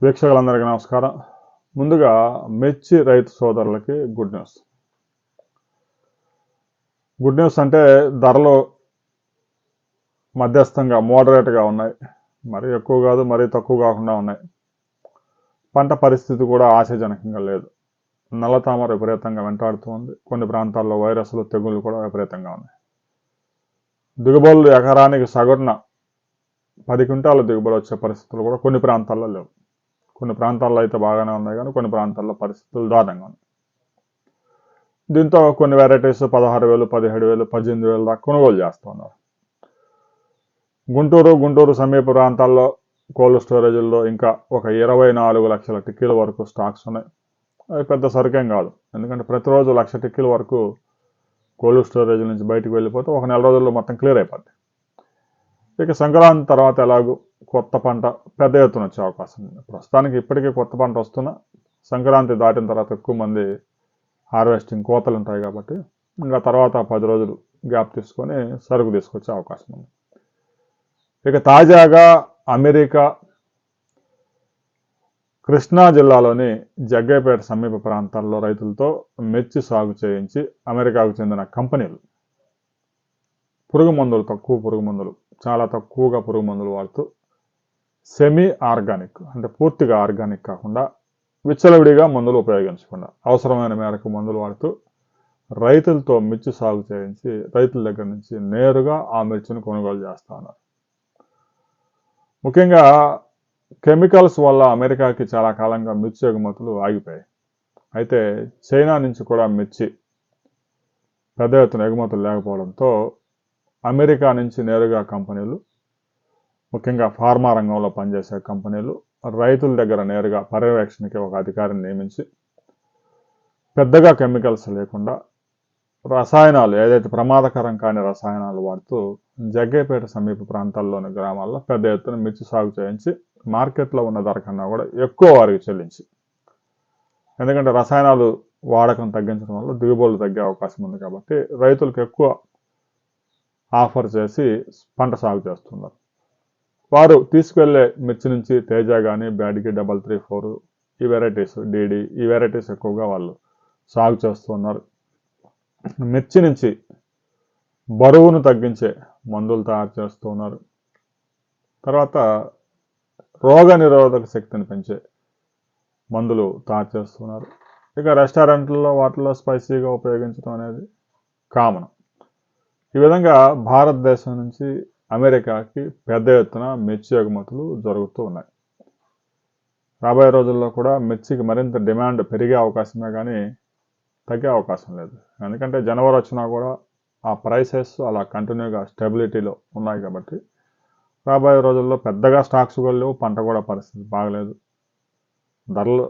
వీక్షకులందరికీ నమస్కారం. ముందుగా మిర్చి రైతు సోదరులకి గుడ్ న్యూస్. గుడ్ న్యూస్ అంటే ధరలు మధ్యస్థంగా మోడరేట్గా ఉన్నాయి. మరీ ఎక్కువ కాదు, మరీ తక్కువ కాకుండా ఉన్నాయి. పంట పరిస్థితి కూడా ఆశాజనకంగా లేదు. నల్లతామర విపరీతంగా వెంటాడుతూ ఉంది. కొన్ని ప్రాంతాల్లో వైరస్లు, తెగుళ్ళు కూడా విపరీతంగా ఉన్నాయి. దిగుబడులు ఎకరానికి సగటున 10 క్వింటాల దిగుబడి వచ్చే పరిస్థితులు కూడా కొన్ని ప్రాంతాల్లో లేవు. కొన్ని ప్రాంతాల్లో అయితే బాగానే ఉన్నాయి, కానీ కొన్ని ప్రాంతాల్లో పరిస్థితులు దారుణంగా ఉన్నాయి. దీంతో కొన్ని వెరైటీస్ 16,000, 17,000, 18,000 దాకా కొనుగోలు చేస్తున్నారు. గుంటూరు సమీప ప్రాంతాల్లో కోల్డ్ స్టోరేజీల్లో ఇంకా ఒక 24 లక్షల టిక్కీల వరకు స్టాక్స్ ఉన్నాయి. అది పెద్ద సరుకేం కాదు, ఎందుకంటే ప్రతిరోజు 1,00,000 టిక్కీల వరకు కోల్డ్ స్టోరేజ్ నుంచి బయటకు వెళ్ళిపోతే ఒక నెల రోజుల్లో మొత్తం క్లియర్ అయిపోద్ది. ఇక సంక్రాంతి తర్వాత ఎలాగూ కొత్త పంట పెద్ద ఎత్తున వచ్చే అవకాశం ఉంది. ప్రస్తుతానికి ఇప్పటికీ కొత్త పంట వస్తున్నా, సంక్రాంతి దాటిన తర్వాత ఎక్కువ మంది హార్వెస్టింగ్ కోతలు ఉంటాయి కాబట్టి ఇంకా తర్వాత 10 రోజులు గ్యాప్ తీసుకొని సరుకు తీసుకొచ్చే అవకాశం ఉంది. ఇక తాజాగా అమెరికా కృష్ణా జిల్లాలోని జగ్గయ్యపేట సమీప ప్రాంతాల్లో రైతులతో మిర్చి సాగు చేయించి అమెరికాకు చెందిన కంపెనీలు పురుగు మందులు, చాలా తక్కువగా పురుగు మందులు వాడుతూ సెమీ ఆర్గానిక్ అంటే పూర్తిగా ఆర్గానిక్ కాకుండా విచ్చలవిడిగా మందులు ఉపయోగించకుండా అవసరమైన మేరకు మందులు వాడుతూ రైతులతో మిర్చి సాగు చేయించి రైతుల దగ్గర నుంచి నేరుగా ఆ మిర్చిని కొనుగోలు చేస్తా ఉన్నారు. ముఖ్యంగా కెమికల్స్ వల్ల అమెరికాకి చాలా కాలంగా మిర్చి ఎగుమతులు ఆగిపోయాయి. అయితే చైనా నుంచి కూడా మిర్చి పెద్ద ఎత్తున ఎగుమతులు లేకపోవడంతో అమెరికా నుంచి నేరుగా కంపెనీలు, ముఖ్యంగా ఫార్మా రంగంలో పనిచేసే కంపెనీలు రైతుల దగ్గర నేరుగా పర్యవేక్షణకి ఒక అధికారిని నియమించి పెద్దగా కెమికల్స్ లేకుండా రసాయనాలు, ఏదైతే ప్రమాదకరం కాని రసాయనాలు వాడుతూ జగ్గయ్యపేట సమీప ప్రాంతాల్లోని గ్రామాల్లో పెద్ద ఎత్తున మిర్చి సాగు చేయించి మార్కెట్లో ఉన్న ధర కన్నా కూడా ఎక్కువ వారికి చెల్లించి, ఎందుకంటే రసాయనాలు వాడకం తగ్గించడం వల్ల దిగుబడులు తగ్గే అవకాశం ఉంది కాబట్టి రైతులకు ఎక్కువ ఆఫర్ చేసి పంట సాగు చేస్తున్నారు. వారు తీసుకెళ్లే మిర్చి నుంచి తేజ కానీ, బ్యాడ్కి 334 ఈ వెరైటీస్, డీడీ ఈ వెరైటీస్ ఎక్కువగా వాళ్ళు సాగు చేస్తున్నారు. మిర్చి నుంచి బరువును తగ్గించే మందులు తయారు చేస్తున్నారు. తర్వాత రోగ నిరోధక శక్తిని పెంచే మందులు తయారు చేస్తున్నారు. ఇక రెస్టారెంట్లలో వాటిలో స్పైసీగా ఉపయోగించడం అనేది కామన్. ఈ విధంగా భారతదేశం నుంచి అమెరికాకి పెద్ద ఎత్తున మిర్చి ఎగుమతులు జరుగుతూ ఉన్నాయి. రాబోయే రోజుల్లో కూడా మిర్చికి మరింత డిమాండ్ పెరిగే అవకాశమే కానీ తగ్గే అవకాశం లేదు. ఎందుకంటే జనవరి వచ్చినా కూడా ఆ ప్రైసెస్ అలా కంటిన్యూగా స్టెబిలిటీలో ఉన్నాయి కాబట్టి రాబోయే రోజుల్లో పెద్దగా స్టాక్స్ కూడా లేవు, పంట కూడా పరిస్థితి బాగలేదు, ధరలు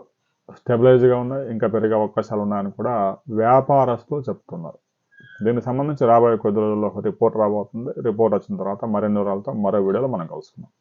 స్టెబిలైజ్గా ఉన్నాయి, ఇంకా పెరిగే అవకాశాలు ఉన్నాయని కూడా వ్యాపారస్తులు చెప్తున్నారు. దీనికి సంబంధించి రాబోయే కొద్ది రోజుల్లో ఒక రిపోర్ట్ రాబోతుంది. రిపోర్ట్ వచ్చిన తర్వాత మరిన్ని వివరాలతో మరో వీడియోలో మనం కలుసుకుందాం.